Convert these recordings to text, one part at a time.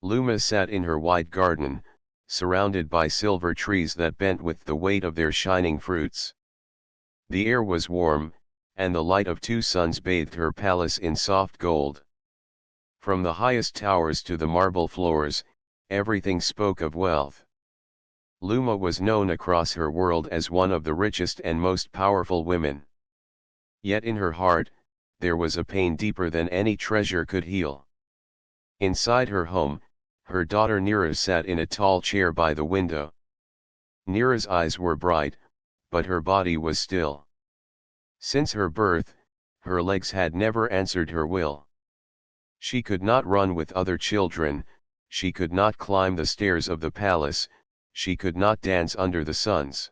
Luma sat in her white garden, surrounded by silver trees that bent with the weight of their shining fruits. The air was warm, and the light of two suns bathed her palace in soft gold. From the highest towers to the marble floors, everything spoke of wealth. Luma was known across her world as one of the richest and most powerful women. Yet in her heart, there was a pain deeper than any treasure could heal. Inside her home, her daughter Nira sat in a tall chair by the window. Nira's eyes were bright, but her body was still. Since her birth, her legs had never answered her will. She could not run with other children, she could not climb the stairs of the palace, she could not dance under the suns.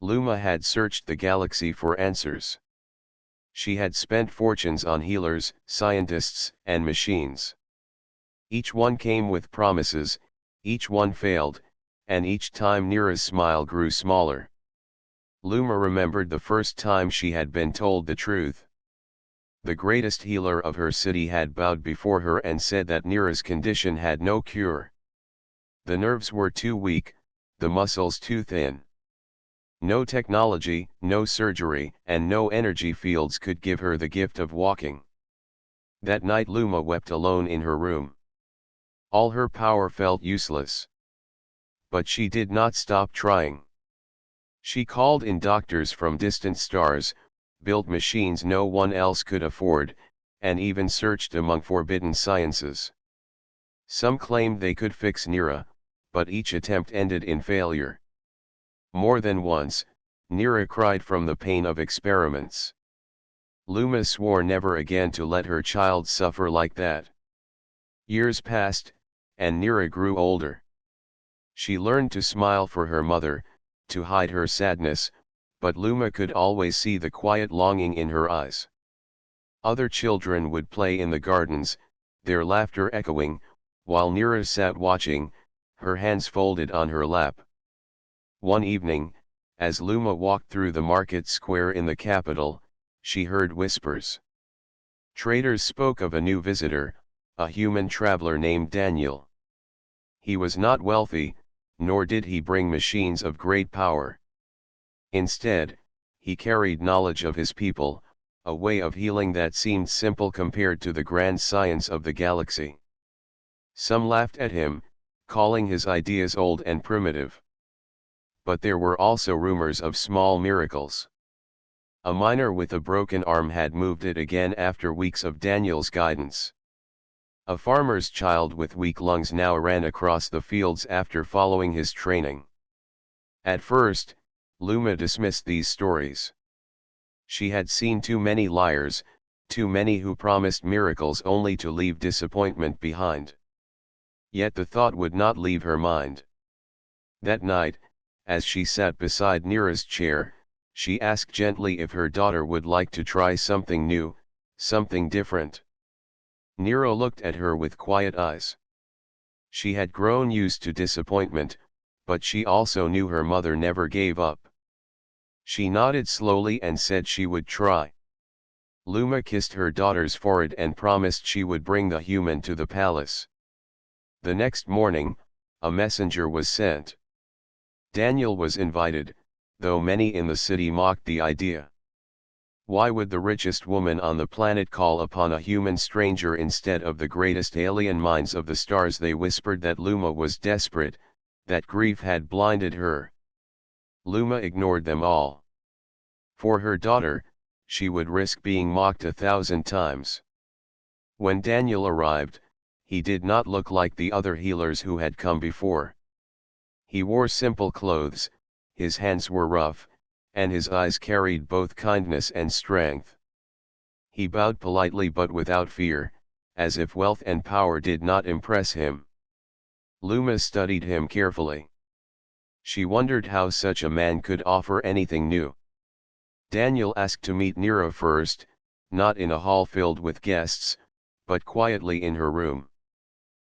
Luma had searched the galaxy for answers. She had spent fortunes on healers, scientists, and machines. Each one came with promises, each one failed, and each time Nira's smile grew smaller. Luma remembered the first time she had been told the truth. The greatest healer of her city had bowed before her and said that Nira's condition had no cure. The nerves were too weak, the muscles too thin. No technology, no surgery, and no energy fields could give her the gift of walking. That night Luma wept alone in her room. All her power felt useless. But she did not stop trying. She called in doctors from distant stars, built machines no one else could afford, and even searched among forbidden sciences. Some claimed they could fix Nira, but each attempt ended in failure. More than once, Nira cried from the pain of experiments. Luma swore never again to let her child suffer like that. Years passed, and Nira grew older. She learned to smile for her mother, to hide her sadness, but Luma could always see the quiet longing in her eyes. Other children would play in the gardens, their laughter echoing, while Nira sat watching, her hands folded on her lap. One evening, as Luma walked through the market square in the capital, she heard whispers. Traders spoke of a new visitor, a human traveler named Daniel. He was not wealthy, nor did he bring machines of great power. Instead, he carried knowledge of his people, a way of healing that seemed simple compared to the grand science of the galaxy. Some laughed at him, calling his ideas old and primitive. But there were also rumors of small miracles. A miner with a broken arm had moved it again after weeks of Daniel's guidance. A farmer's child with weak lungs now ran across the fields after following his training. At first, Luma dismissed these stories. She had seen too many liars, too many who promised miracles only to leave disappointment behind. Yet the thought would not leave her mind. That night, as she sat beside Nira's chair, she asked gently if her daughter would like to try something new, something different. Nira looked at her with quiet eyes. She had grown used to disappointment, but she also knew her mother never gave up. She nodded slowly and said she would try. Luma kissed her daughter's forehead and promised she would bring the human to the palace. The next morning, a messenger was sent. Daniel was invited, though many in the city mocked the idea. Why would the richest woman on the planet call upon a human stranger instead of the greatest alien minds of the stars? They whispered that Luma was desperate, that grief had blinded her. Luma ignored them all. For her daughter, she would risk being mocked 1,000 times. When Daniel arrived, he did not look like the other healers who had come before. He wore simple clothes, his hands were rough, and his eyes carried both kindness and strength. He bowed politely but without fear, as if wealth and power did not impress him. Luma studied him carefully. She wondered how such a man could offer anything new. Daniel asked to meet Nira first, not in a hall filled with guests, but quietly in her room.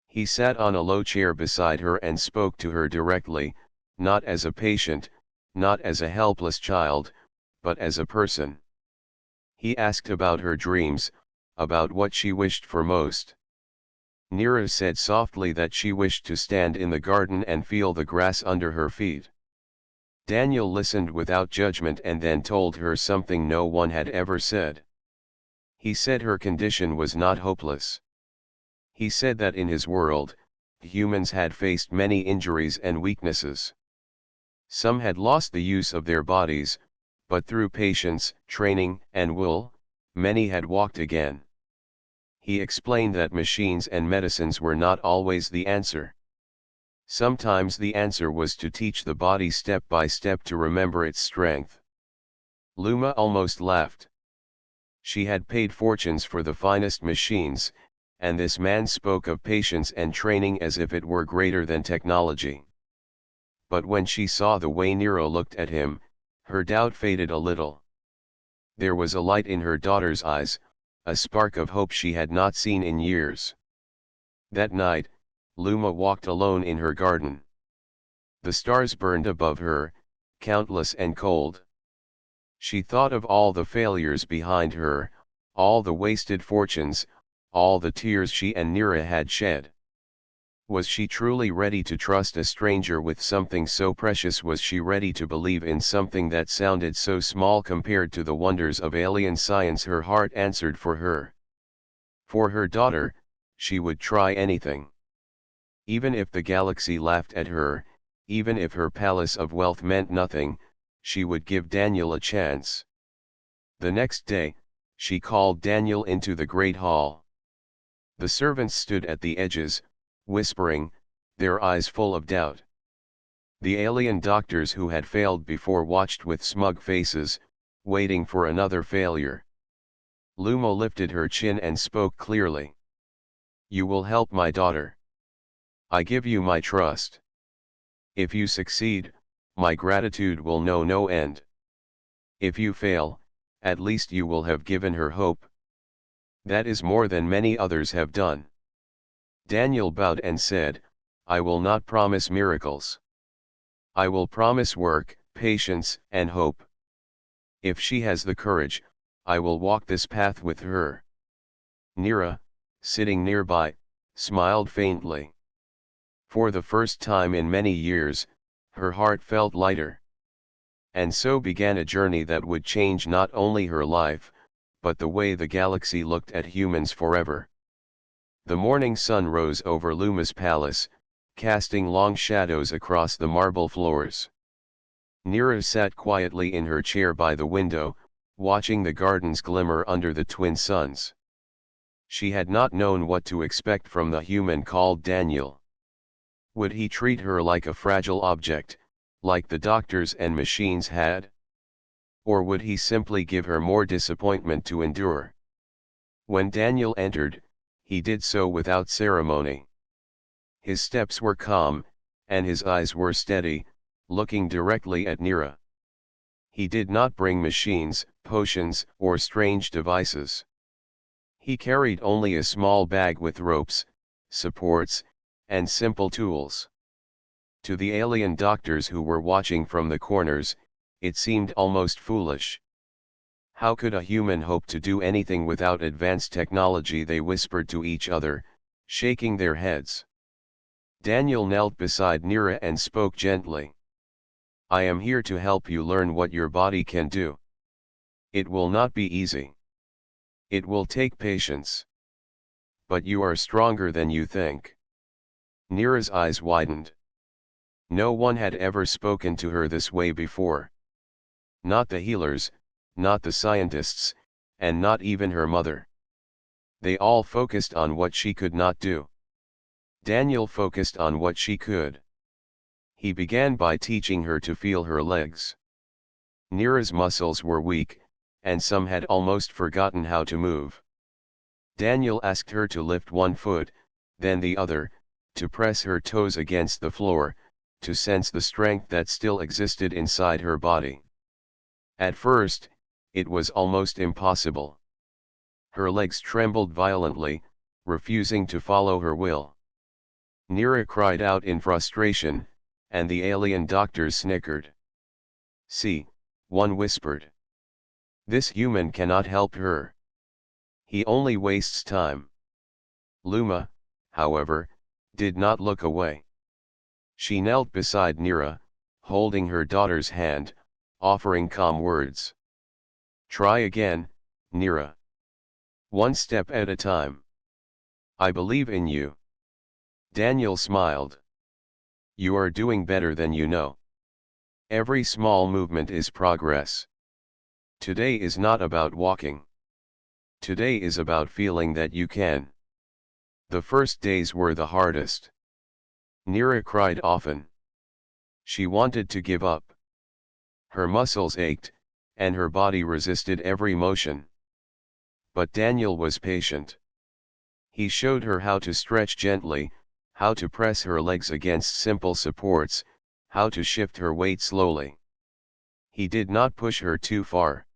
He sat on a low chair beside her and spoke to her directly, not as a patient, not as a helpless child, but as a person. He asked about her dreams, about what she wished for most. Nira said softly that she wished to stand in the garden and feel the grass under her feet. Daniel listened without judgment and then told her something no one had ever said. He said her condition was not hopeless. He said that in his world, humans had faced many injuries and weaknesses. Some had lost the use of their bodies, but through patience, training, and will, many had walked again. He explained that machines and medicines were not always the answer. Sometimes the answer was to teach the body step by step to remember its strength. Luma almost laughed. She had paid fortunes for the finest machines, and this man spoke of patience and training as if it were greater than technology. But when she saw the way Nero looked at him, her doubt faded a little. There was a light in her daughter's eyes, a spark of hope she had not seen in years. That night, Luma walked alone in her garden. The stars burned above her, countless and cold. She thought of all the failures behind her, all the wasted fortunes, all the tears she and Nira had shed. Was she truly ready to trust a stranger with something so precious? Was she ready to believe in something that sounded so small compared to the wonders of alien science? Her heart answered for her. For her daughter, she would try anything. Even if the galaxy laughed at her, even if her palace of wealth meant nothing, she would give Daniel a chance. The next day, she called Daniel into the great hall. The servants stood at the edges, whispering, their eyes full of doubt. The alien doctors who had failed before watched with smug faces, waiting for another failure. Lumo lifted her chin and spoke clearly. You will help my daughter. I give you my trust. If you succeed, my gratitude will know no end. If you fail, at least you will have given her hope. That is more than many others have done. Daniel bowed and said, I will not promise miracles. I will promise work, patience, and hope. If she has the courage, I will walk this path with her. Nira, sitting nearby, smiled faintly. For the first time in many years, her heart felt lighter. And so began a journey that would change not only her life, but the way the galaxy looked at humans forever. The morning sun rose over Luma's palace, casting long shadows across the marble floors. Nira sat quietly in her chair by the window, watching the gardens glimmer under the twin suns. She had not known what to expect from the human called Daniel. Would he treat her like a fragile object, like the doctors and machines had? Or would he simply give her more disappointment to endure? When Daniel entered, he did so without ceremony. His steps were calm, and his eyes were steady, looking directly at Nira. He did not bring machines, potions, or strange devices. He carried only a small bag with ropes, supports, and simple tools. To the alien doctors who were watching from the corners, it seemed almost foolish. How could a human hope to do anything without advanced technology? They whispered to each other, shaking their heads. Daniel knelt beside Nira and spoke gently. I am here to help you learn what your body can do. It will not be easy. It will take patience. But you are stronger than you think. Nira's eyes widened. No one had ever spoken to her this way before. Not the healers, not the scientists, and not even her mother. They all focused on what she could not do. Daniel focused on what she could. He began by teaching her to feel her legs. Nira's muscles were weak, and some had almost forgotten how to move. Daniel asked her to lift one foot, then the other, to press her toes against the floor, to sense the strength that still existed inside her body. At first, it was almost impossible. Her legs trembled violently, refusing to follow her will. Nira cried out in frustration, and the alien doctors snickered. See, one whispered. This human cannot help her. He only wastes time. Luma, however, did not look away. She knelt beside Nira, holding her daughter's hand, offering calm words. "Try again, Nira. One step at a time. I believe in you." Daniel smiled. "You are doing better than you know. Every small movement is progress. Today is not about walking. Today is about feeling that you can." The first days were the hardest. Nira cried often. She wanted to give up. Her muscles ached, and her body resisted every motion. But Daniel was patient. He showed her how to stretch gently, how to press her legs against simple supports, how to shift her weight slowly. He did not push her too far.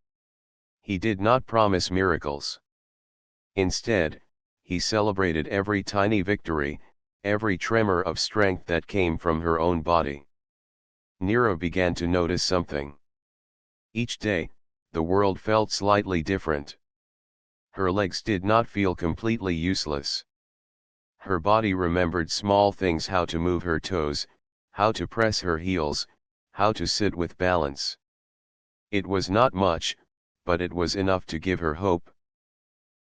He did not promise miracles. Instead, he celebrated every tiny victory, every tremor of strength that came from her own body. Nira began to notice something. Each day, the world felt slightly different. Her legs did not feel completely useless. Her body remembered small things: how to move her toes, how to press her heels, how to sit with balance. It was not much, but it was enough to give her hope.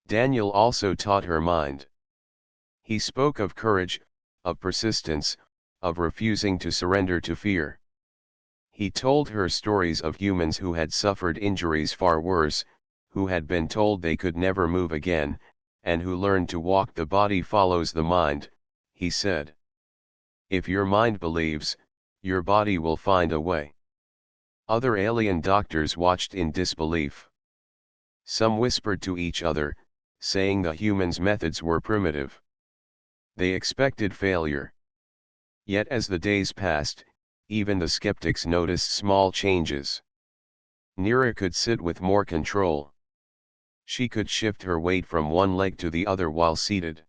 Daniel also taught her mind. He spoke of courage, of persistence, of refusing to surrender to fear. He told her stories of humans who had suffered injuries far worse, who had been told they could never move again, and who learned to walk. "The body follows the mind," he said. "If your mind believes, your body will find a way." Other alien doctors watched in disbelief. Some whispered to each other, saying the humans' methods were primitive. They expected failure. Yet as the days passed, even the skeptics noticed small changes. Nira could sit with more control. She could shift her weight from one leg to the other while seated.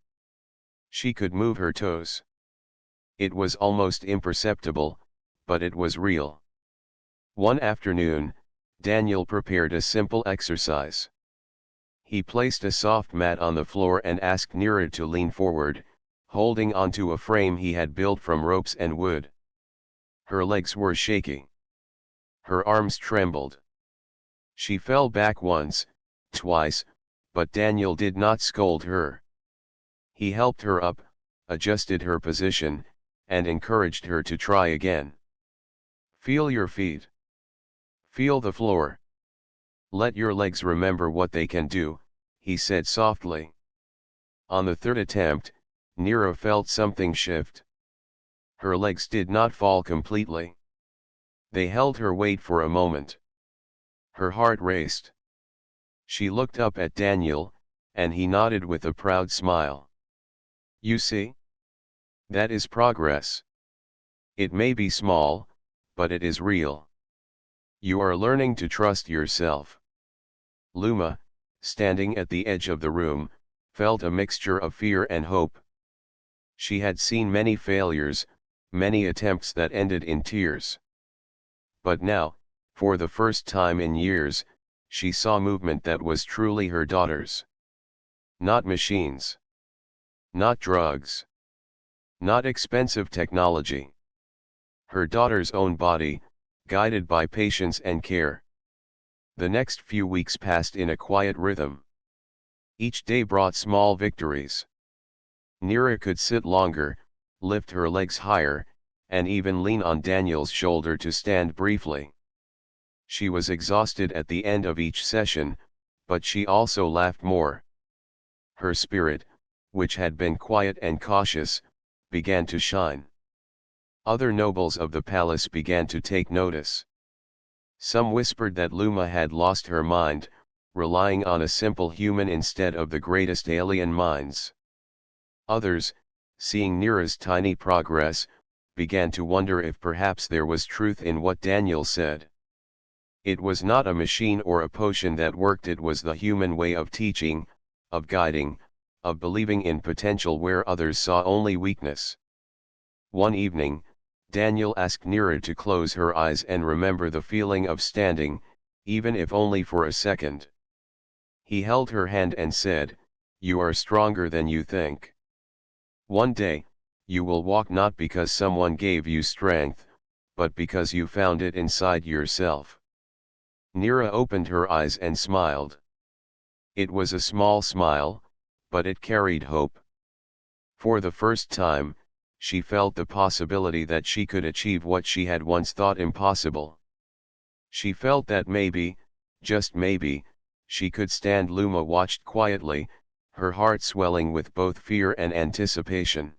She could move her toes. It was almost imperceptible, but it was real. One afternoon, Daniel prepared a simple exercise. He placed a soft mat on the floor and asked Nira to lean forward, holding onto a frame he had built from ropes and wood. Her legs were shaky. Her arms trembled. She fell back once, twice, but Daniel did not scold her. He helped her up, adjusted her position, and encouraged her to try again. "Feel your feet. Feel the floor. Let your legs remember what they can do," he said softly. On the third attempt, Nira felt something shift. Her legs did not fall completely. They held her weight for a moment. Her heart raced. She looked up at Daniel, and he nodded with a proud smile. "You see? That is progress. It may be small, but it is real. You are learning to trust yourself." Luma, standing at the edge of the room, felt a mixture of fear and hope. She had seen many failures, many attempts that ended in tears. But now, for the first time in years, she saw movement that was truly her daughter's. Not machines. Not drugs. Not expensive technology. Her daughter's own body, guided by patience and care. The next few weeks passed in a quiet rhythm. Each day brought small victories. Nira could sit longer, lift her legs higher, and even lean on Daniel's shoulder to stand briefly. She was exhausted at the end of each session, but she also laughed more. Her spirit, which had been quiet and cautious, began to shine. Other nobles of the palace began to take notice. Some whispered that Luma had lost her mind, relying on a simple human instead of the greatest alien minds. Others, seeing Nira's tiny progress, began to wonder if perhaps there was truth in what Daniel said. It was not a machine or a potion that worked, it was the human way of teaching, of guiding, of believing in potential where others saw only weakness. One evening, Daniel asked Nira to close her eyes and remember the feeling of standing, even if only for a second. He held her hand and said, "You are stronger than you think." One day, you will walk not because someone gave you strength, but because you found it inside yourself. Nira opened her eyes and smiled. It was a small smile, but it carried hope. For the first time, she felt the possibility that she could achieve what she had once thought impossible. She felt that maybe, just maybe, she could stand. Luma watched quietly, her heart swelling with both fear and anticipation.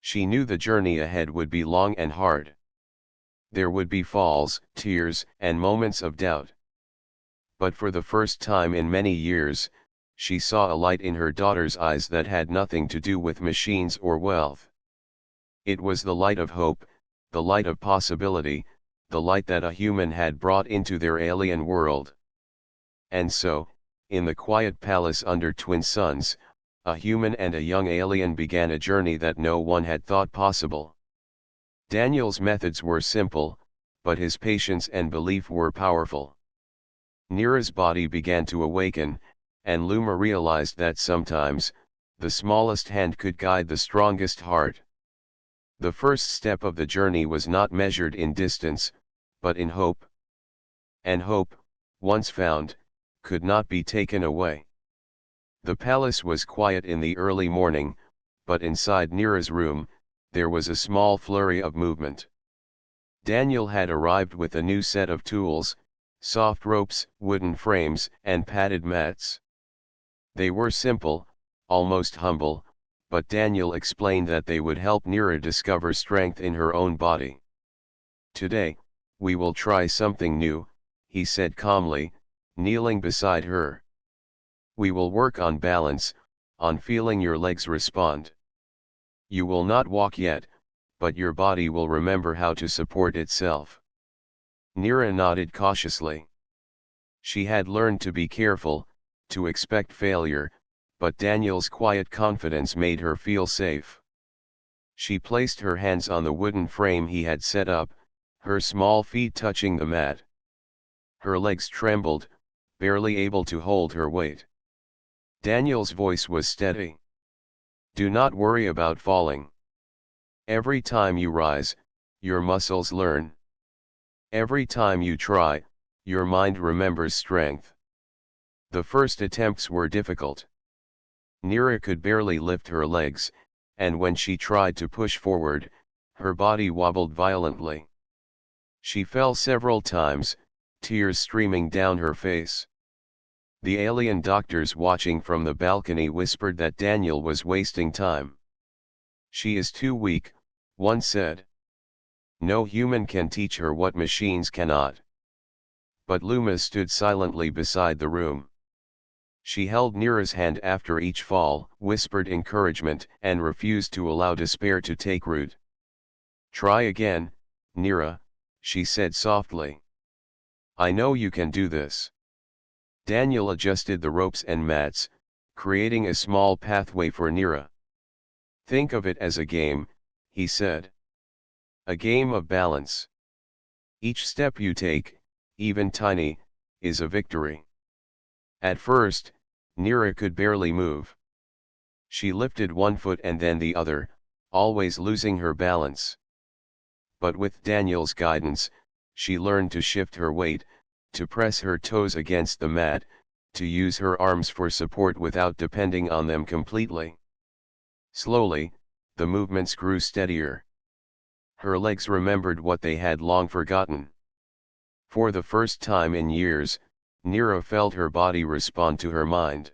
She knew the journey ahead would be long and hard. There would be falls, tears, and moments of doubt. But for the first time in many years, she saw a light in her daughter's eyes that had nothing to do with machines or wealth. It was the light of hope, the light of possibility, the light that a human had brought into their alien world. And so, in the quiet palace under twin suns, a human and a young alien began a journey that no one had thought possible. Daniel's methods were simple, but his patience and belief were powerful. Nira's body began to awaken, and Luma realized that sometimes, the smallest hand could guide the strongest heart. The first step of the journey was not measured in distance, but in hope. And hope, once found, could not be taken away. The palace was quiet in the early morning, but inside Nira's room, there was a small flurry of movement. Daniel had arrived with a new set of tools, soft ropes, wooden frames, and padded mats. They were simple, almost humble, but Daniel explained that they would help Nira discover strength in her own body. "Today, we will try something new," he said calmly, kneeling beside her. "We will work on balance, on feeling your legs respond. You will not walk yet, but your body will remember how to support itself." Nira nodded cautiously. She had learned to be careful, to expect failure, but Daniel's quiet confidence made her feel safe. She placed her hands on the wooden frame he had set up, her small feet touching the mat. Her legs trembled, barely able to hold her weight. Daniel's voice was steady. "Do not worry about falling. Every time you rise, your muscles learn. Every time you try, your mind remembers strength." The first attempts were difficult. Nira could barely lift her legs, and when she tried to push forward, her body wobbled violently. She fell several times, tears streaming down her face. The alien doctors watching from the balcony whispered that Daniel was wasting time. "She is too weak," one said. "No human can teach her what machines cannot." But Luma stood silently beside the room. She held Nira's hand after each fall, whispered encouragement, and refused to allow despair to take root. "Try again, Nira," she said softly. "I know you can do this." Daniel adjusted the ropes and mats, creating a small pathway for Nira. "Think of it as a game," he said. "A game of balance. Each step you take, even tiny, is a victory." At first, Nira could barely move. She lifted one foot and then the other, always losing her balance. But with Daniel's guidance, she learned to shift her weight, to press her toes against the mat, to use her arms for support without depending on them completely. Slowly, the movements grew steadier. Her legs remembered what they had long forgotten. For the first time in years, Nira felt her body respond to her mind.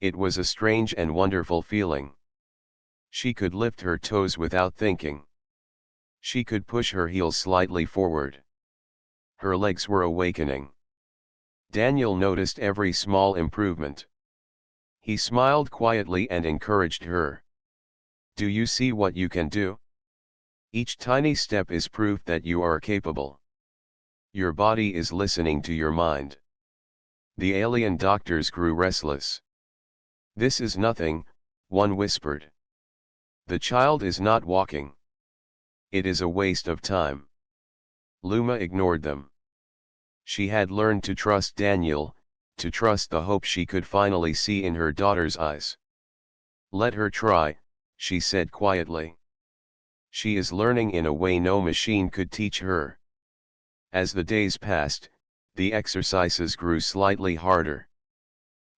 It was a strange and wonderful feeling. She could lift her toes without thinking. She could push her heels slightly forward. Her legs were awakening. Daniel noticed every small improvement. He smiled quietly and encouraged her. "Do you see what you can do? Each tiny step is proof that you are capable. Your body is listening to your mind." The alien doctors grew restless. "This is nothing," one whispered. "The child is not walking. It is a waste of time." Luma ignored them. She had learned to trust Daniel, to trust the hope she could finally see in her daughter's eyes. "Let her try," she said quietly. She is learning in a way no machine could teach her. As the days passed, the exercises grew slightly harder.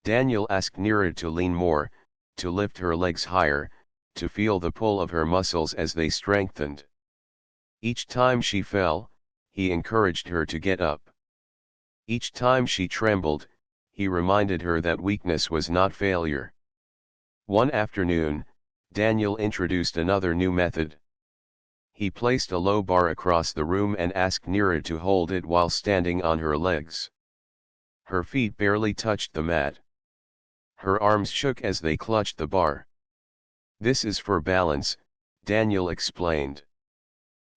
Daniel asked Nira to lean more, to lift her legs higher, to feel the pull of her muscles as they strengthened. Each time she fell, he encouraged her to get up. Each time she trembled, he reminded her that weakness was not failure. One afternoon, Daniel introduced another new method. He placed a low bar across the room and asked Nira to hold it while standing on her legs. Her feet barely touched the mat. Her arms shook as they clutched the bar. "This is for balance," Daniel explained.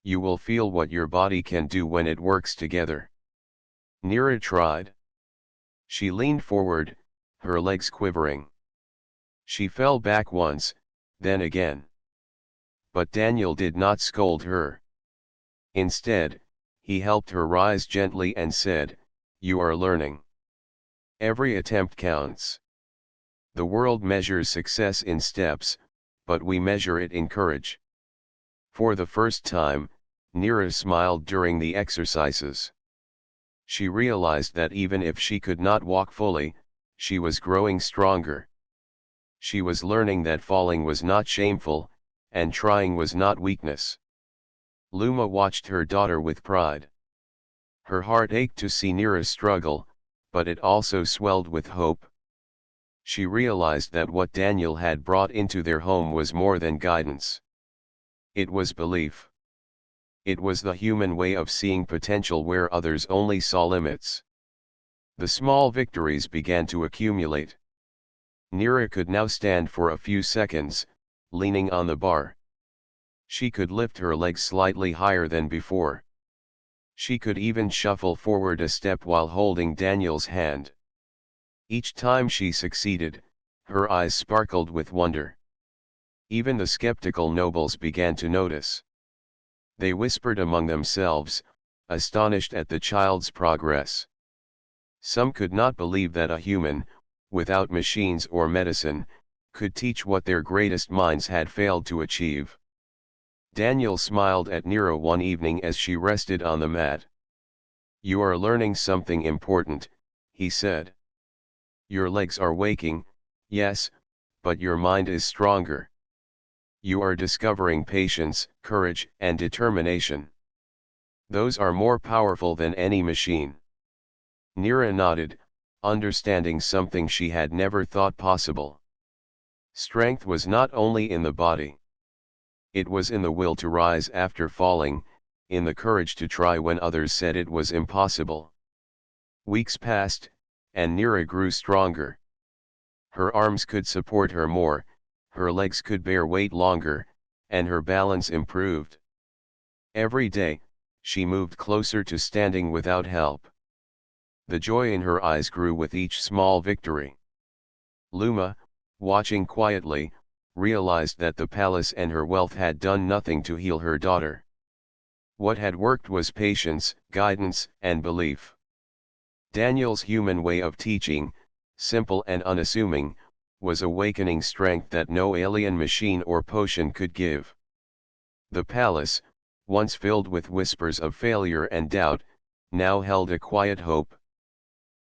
"You will feel what your body can do when it works together." Nira tried. She leaned forward, her legs quivering. She fell back once, then again. But Daniel did not scold her. Instead, he helped her rise gently and said, "You are learning. Every attempt counts. The world measures success in steps, but we measure it in courage." For the first time, Nira smiled during the exercises. She realized that even if she could not walk fully, she was growing stronger. She was learning that falling was not shameful, and trying was not weakness. Luma watched her daughter with pride. Her heart ached to see Nira struggle, but it also swelled with hope. She realized that what Daniel had brought into their home was more than guidance. It was belief. It was the human way of seeing potential where others only saw limits. The small victories began to accumulate. Nira could now stand for a few seconds, leaning on the bar. She could lift her legs slightly higher than before. She could even shuffle forward a step while holding Daniel's hand. Each time she succeeded, her eyes sparkled with wonder. Even the skeptical nobles began to notice. They whispered among themselves, astonished at the child's progress. Some could not believe that a human, without machines or medicine, could teach what their greatest minds had failed to achieve. Daniel smiled at Nira one evening as she rested on the mat. "You are learning something important," he said. "Your legs are waking, yes, but your mind is stronger. You are discovering patience, courage, and determination. Those are more powerful than any machine." Nira nodded, understanding something she had never thought possible. Strength was not only in the body. It was in the will to rise after falling, in the courage to try when others said it was impossible. Weeks passed, and Nira grew stronger. Her arms could support her more, her legs could bear weight longer, and her balance improved. Every day, she moved closer to standing without help. The joy in her eyes grew with each small victory. Luma, watching quietly, realized that the palace and her wealth had done nothing to heal her daughter. What had worked was patience, guidance, and belief. Daniel's human way of teaching, simple and unassuming, was awakening strength that no alien machine or potion could give. The palace, once filled with whispers of failure and doubt, now held a quiet hope.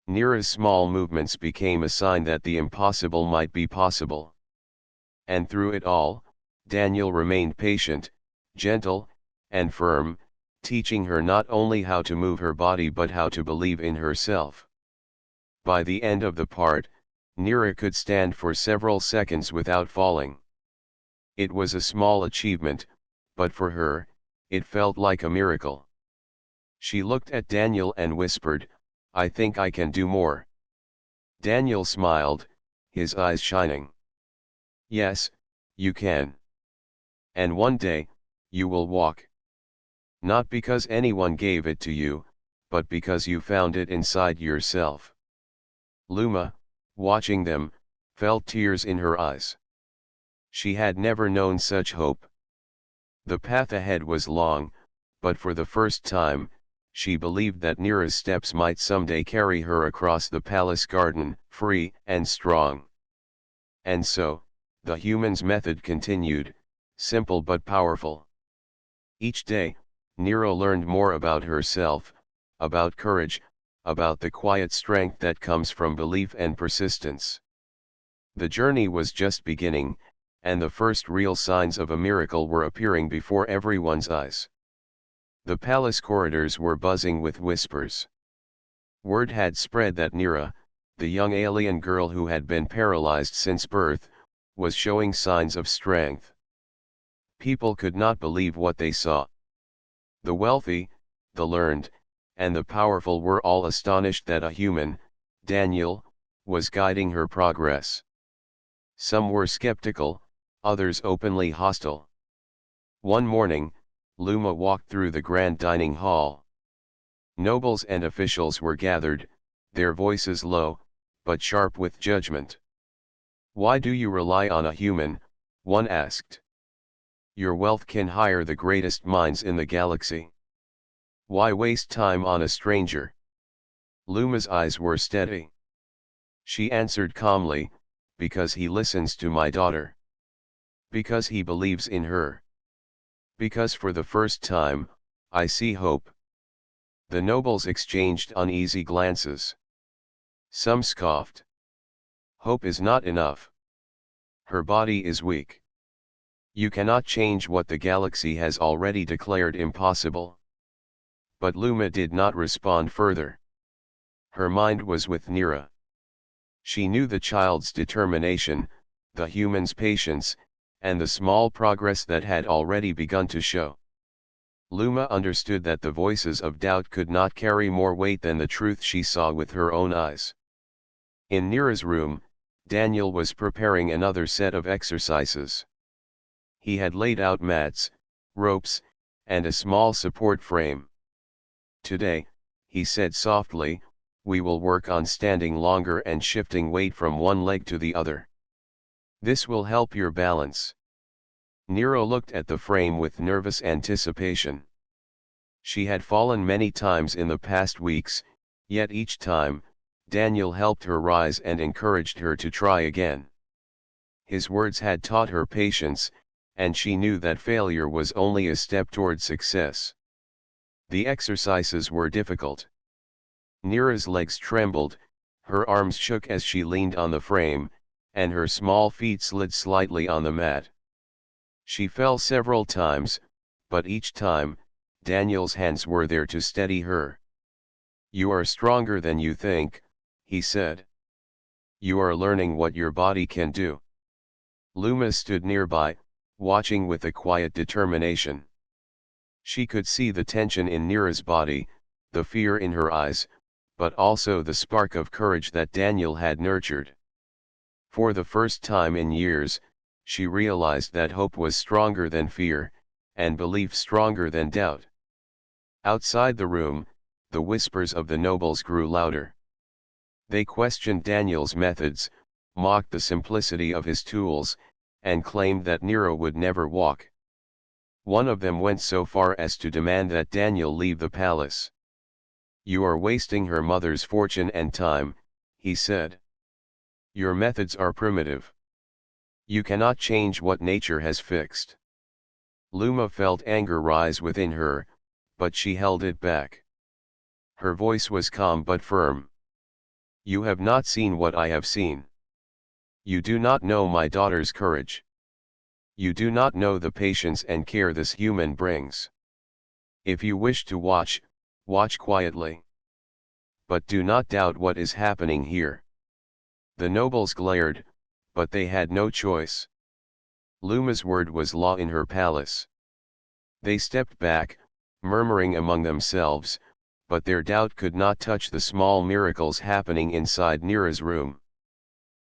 Nira's small movements became a sign that the impossible might be possible. And through it all, Daniel remained patient, gentle, and firm, teaching her not only how to move her body but how to believe in herself. By the end of the part, Nira could stand for several seconds without falling. It was a small achievement, but for her, it felt like a miracle. She looked at Daniel and whispered, "I think I can do more." Daniel smiled, his eyes shining. "Yes, you can. And one day, you will walk. Not because anyone gave it to you, but because you found it inside yourself." Luma, watching them, felt tears in her eyes. She had never known such hope. The path ahead was long, but for the first time, she believed that Nira's steps might someday carry her across the palace garden, free and strong. And so, the human's method continued, simple but powerful. Each day, Nero learned more about herself, about courage, about the quiet strength that comes from belief and persistence. The journey was just beginning, and the first real signs of a miracle were appearing before everyone's eyes. The palace corridors were buzzing with whispers. Word had spread that Nera, the young alien girl who had been paralyzed since birth, was showing signs of strength. People could not believe what they saw. The wealthy, the learned, and the powerful were all astonished that a human, Daniel, was guiding her progress. Some were skeptical, others openly hostile. One morning, Luma walked through the grand dining hall. Nobles and officials were gathered, their voices low, but sharp with judgment. "Why do you rely on a human?" one asked. "Your wealth can hire the greatest minds in the galaxy. Why waste time on a stranger?" Luma's eyes were steady. She answered calmly, "Because he listens to my daughter. Because he believes in her. Because for the first time, I see hope." The nobles exchanged uneasy glances. Some scoffed. "Hope is not enough. Her body is weak. You cannot change what the galaxy has already declared impossible." But Luma did not respond further. Her mind was with Nera. She knew the child's determination, the human's patience, and the small progress that had already begun to show. Luma understood that the voices of doubt could not carry more weight than the truth she saw with her own eyes. In Nera's room, Daniel was preparing another set of exercises. He had laid out mats, ropes, and a small support frame. "Today," he said softly, "we will work on standing longer and shifting weight from one leg to the other. This will help your balance." Nero looked at the frame with nervous anticipation. She had fallen many times in the past weeks, yet each time, Daniel helped her rise and encouraged her to try again. His words had taught her patience, and she knew that failure was only a step toward success. The exercises were difficult. Nera's legs trembled, her arms shook as she leaned on the frame, and her small feet slid slightly on the mat. She fell several times, but each time, Daniel's hands were there to steady her. "You are stronger than you think," he said. "You are learning what your body can do." Luma stood nearby, watching with a quiet determination. She could see the tension in Nera's body, the fear in her eyes, but also the spark of courage that Daniel had nurtured. For the first time in years, she realized that hope was stronger than fear, and belief stronger than doubt. Outside the room, the whispers of the nobles grew louder. They questioned Daniel's methods, mocked the simplicity of his tools, and claimed that Nero would never walk. One of them went so far as to demand that Daniel leave the palace. "You are wasting her mother's fortune and time," he said. "Your methods are primitive. You cannot change what nature has fixed." Luma felt anger rise within her, but she held it back. Her voice was calm but firm. "You have not seen what I have seen. You do not know my daughter's courage. You do not know the patience and care this human brings. If you wish to watch, watch quietly. But do not doubt what is happening here." The nobles glared, but they had no choice. Luma's word was law in her palace. They stepped back, murmuring among themselves, but their doubt could not touch the small miracles happening inside Nera's room.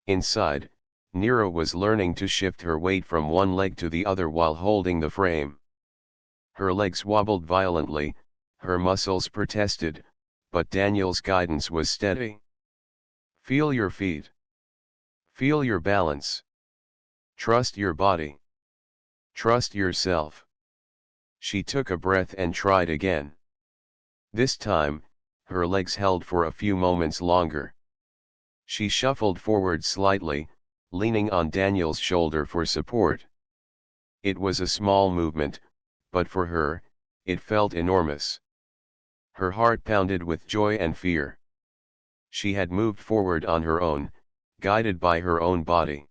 Inside, Nera was learning to shift her weight from one leg to the other while holding the frame. Her legs wobbled violently, her muscles protested, but Daniel's guidance was steady. "Feel your feet. Feel your balance. Trust your body. Trust yourself." She took a breath and tried again. This time, her legs held for a few moments longer. She shuffled forward slightly, leaning on Daniel's shoulder for support. It was a small movement, but for her, it felt enormous. Her heart pounded with joy and fear. She had moved forward on her own, guided by her own body.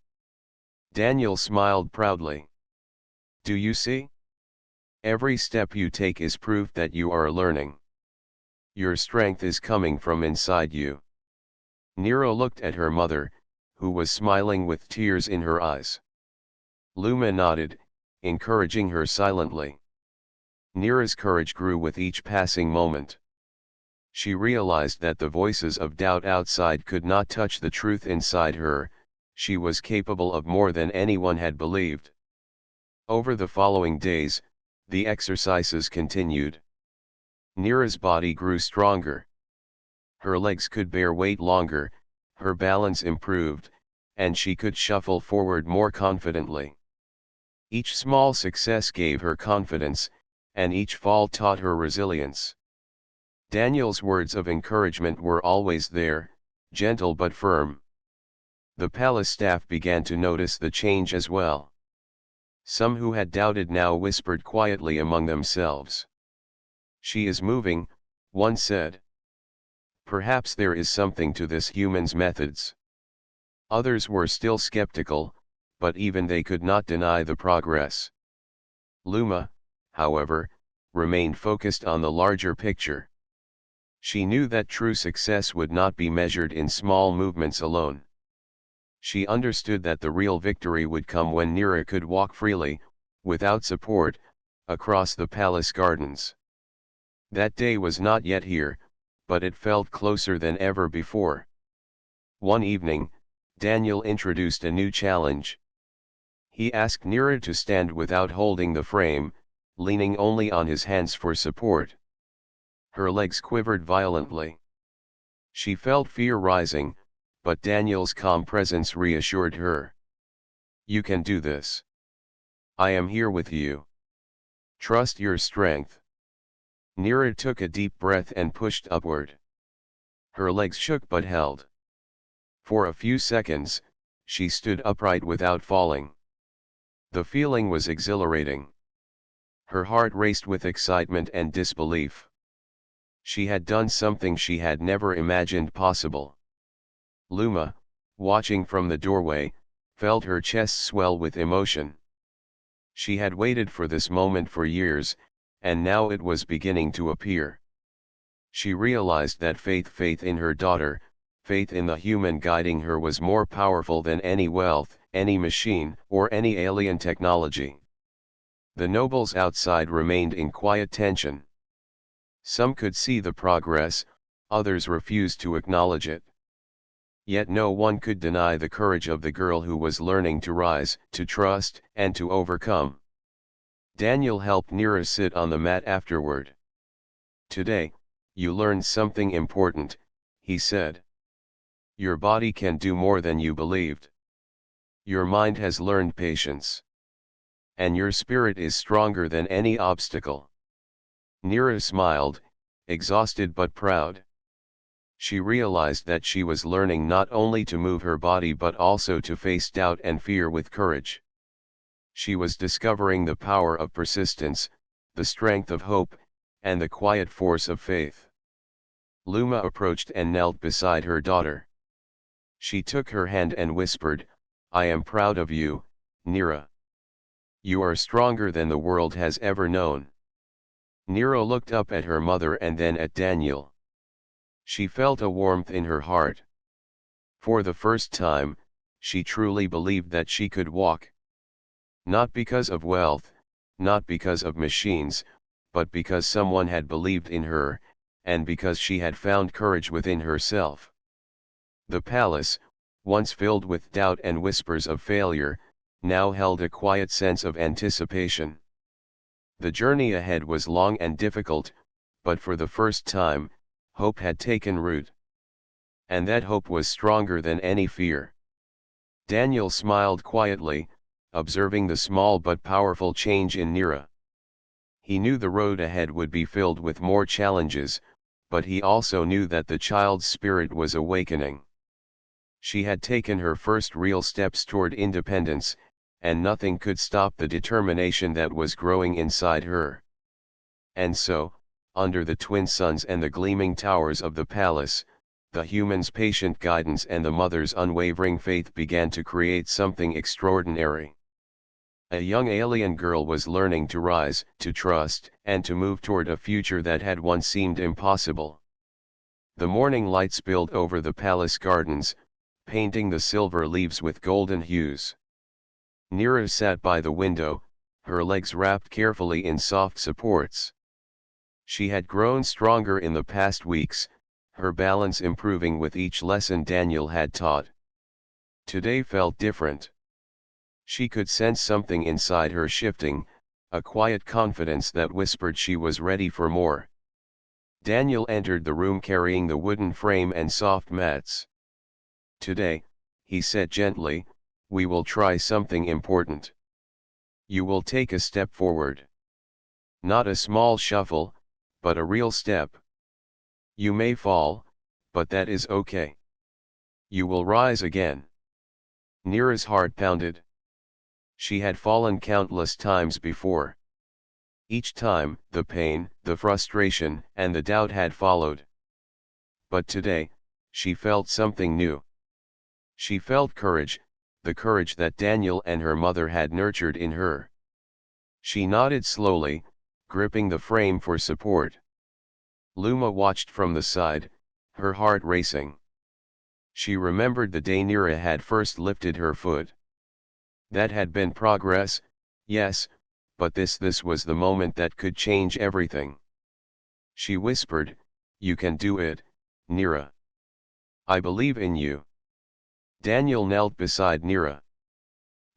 Daniel smiled proudly. "Do you see? Every step you take is proof that you are learning. Your strength is coming from inside you." Nero looked at her mother, who was smiling with tears in her eyes. Luma nodded, encouraging her silently. Nira's courage grew with each passing moment. She realized that the voices of doubt outside could not touch the truth inside her. She was capable of more than anyone had believed. Over the following days, the exercises continued. Nira's body grew stronger. Her legs could bear weight longer, her balance improved, and she could shuffle forward more confidently. Each small success gave her confidence, and each fall taught her resilience. Daniel's words of encouragement were always there, gentle but firm. The palace staff began to notice the change as well. Some who had doubted now whispered quietly among themselves. "She is moving," one said. "Perhaps there is something to this human's methods." Others were still skeptical, but even they could not deny the progress. Luma, however, remained focused on the larger picture. She knew that true success would not be measured in small movements alone. She understood that the real victory would come when Nira could walk freely, without support, across the palace gardens. That day was not yet here, but it felt closer than ever before. One evening, Daniel introduced a new challenge. He asked Nira to stand without holding the frame, leaning only on his hands for support. Her legs quivered violently. She felt fear rising, but Daniel's calm presence reassured her. "You can do this. I am here with you. Trust your strength." Nira took a deep breath and pushed upward. Her legs shook but held. For a few seconds, she stood upright without falling. The feeling was exhilarating. Her heart raced with excitement and disbelief. She had done something she had never imagined possible. Luma, watching from the doorway, felt her chest swell with emotion. She had waited for this moment for years, and now it was beginning to appear. She realized that faith in her daughter, faith in the human guiding her, was more powerful than any wealth, any machine, or any alien technology. The nobles outside remained in quiet tension. Some could see the progress, others refused to acknowledge it. Yet no one could deny the courage of the girl who was learning to rise, to trust, and to overcome. Daniel helped Nira sit on the mat afterward. "Today, you learned something important," he said. "Your body can do more than you believed. Your mind has learned patience. And your spirit is stronger than any obstacle." Nira smiled, exhausted but proud. She realized that she was learning not only to move her body but also to face doubt and fear with courage. She was discovering the power of persistence, the strength of hope, and the quiet force of faith. Luma approached and knelt beside her daughter. She took her hand and whispered, "I am proud of you, Nira. You are stronger than the world has ever known." Nira looked up at her mother and then at Daniel. She felt a warmth in her heart. For the first time, she truly believed that she could walk. Not because of wealth, not because of machines, but because someone had believed in her, and because she had found courage within herself. The palace, once filled with doubt and whispers of failure, now held a quiet sense of anticipation. The journey ahead was long and difficult, but for the first time, hope had taken root. And that hope was stronger than any fear. Daniel smiled quietly, observing the small but powerful change in Nira. He knew the road ahead would be filled with more challenges, but he also knew that the child's spirit was awakening. She had taken her first real steps toward independence, and nothing could stop the determination that was growing inside her. And so, under the twin suns and the gleaming towers of the palace, the human's patient guidance and the mother's unwavering faith began to create something extraordinary. A young alien girl was learning to rise, to trust, and to move toward a future that had once seemed impossible. The morning light spilled over the palace gardens, painting the silver leaves with golden hues. Nira sat by the window, her legs wrapped carefully in soft supports. She had grown stronger in the past weeks, her balance improving with each lesson Daniel had taught. Today felt different. She could sense something inside her shifting, a quiet confidence that whispered she was ready for more. Daniel entered the room carrying the wooden frame and soft mats. "Today," he said gently, "we will try something important. You will take a step forward. Not a small shuffle, but a real step. You may fall, but that is okay. You will rise again." Nira's heart pounded. She had fallen countless times before. Each time, the pain, the frustration, and the doubt had followed. But today, she felt something new. She felt courage, the courage that Daniel and her mother had nurtured in her. She nodded slowly, gripping the frame for support. Luma watched from the side, her heart racing. She remembered the day Nira had first lifted her foot. That had been progress, yes, but this was the moment that could change everything. She whispered, "You can do it, Nira. I believe in you." Daniel knelt beside Nira.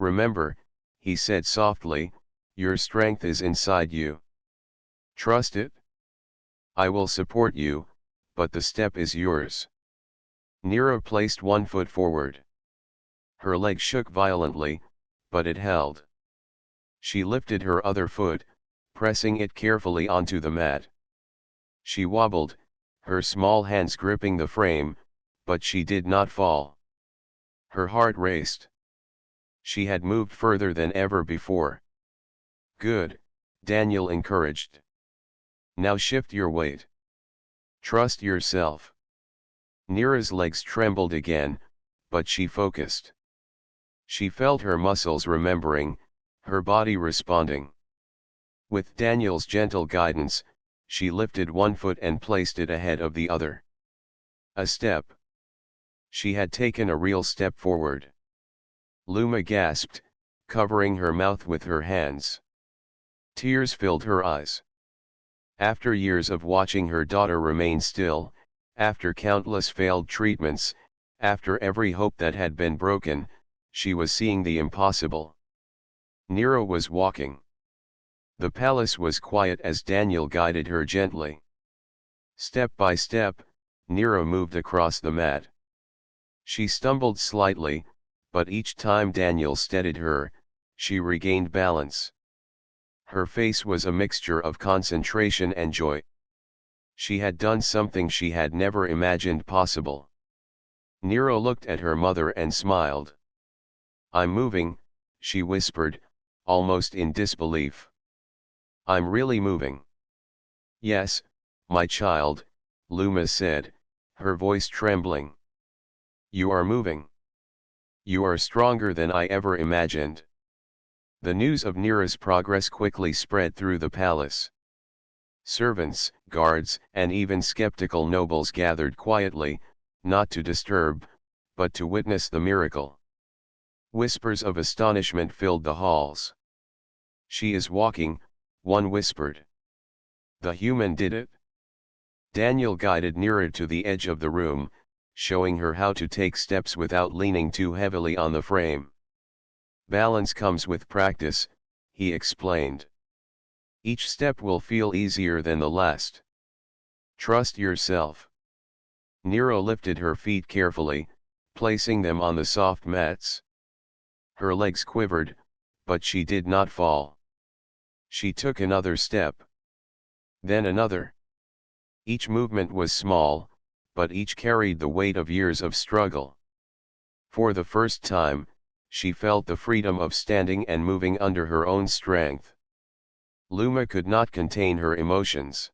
"Remember," he said softly, "your strength is inside you. Trust it. I will support you, but the step is yours." Nira placed one foot forward. Her leg shook violently, but it held. She lifted her other foot, pressing it carefully onto the mat. She wobbled, her small hands gripping the frame, but she did not fall. Her heart raced. She had moved further than ever before. "Good," Daniel encouraged. "Now shift your weight. Trust yourself." Nira's legs trembled again, but she focused. She felt her muscles remembering, her body responding. With Daniel's gentle guidance, she lifted one foot and placed it ahead of the other. A step. She had taken a real step forward. Luma gasped, covering her mouth with her hands. Tears filled her eyes. After years of watching her daughter remain still, after countless failed treatments, after every hope that had been broken, she was seeing the impossible. Nira was walking. The palace was quiet as Daniel guided her gently. Step by step, Nira moved across the mat. She stumbled slightly, but each time Daniel steadied her, she regained balance. Her face was a mixture of concentration and joy. She had done something she had never imagined possible. Nira looked at her mother and smiled. "I'm moving," she whispered, almost in disbelief. "I'm really moving." "Yes, my child," Luma said, her voice trembling. "You are moving. You are stronger than I ever imagined." The news of Nira's progress quickly spread through the palace. Servants, guards, and even skeptical nobles gathered quietly, not to disturb, but to witness the miracle. Whispers of astonishment filled the halls. "She is walking," one whispered. "The human did it." Daniel guided Nira to the edge of the room, showing her how to take steps without leaning too heavily on the frame. "Balance comes with practice," he explained. "Each step will feel easier than the last. Trust yourself." Nira lifted her feet carefully, placing them on the soft mats. Her legs quivered, but she did not fall. She took another step. Then another. Each movement was small, but each carried the weight of years of struggle. For the first time, she felt the freedom of standing and moving under her own strength. Luma could not contain her emotions.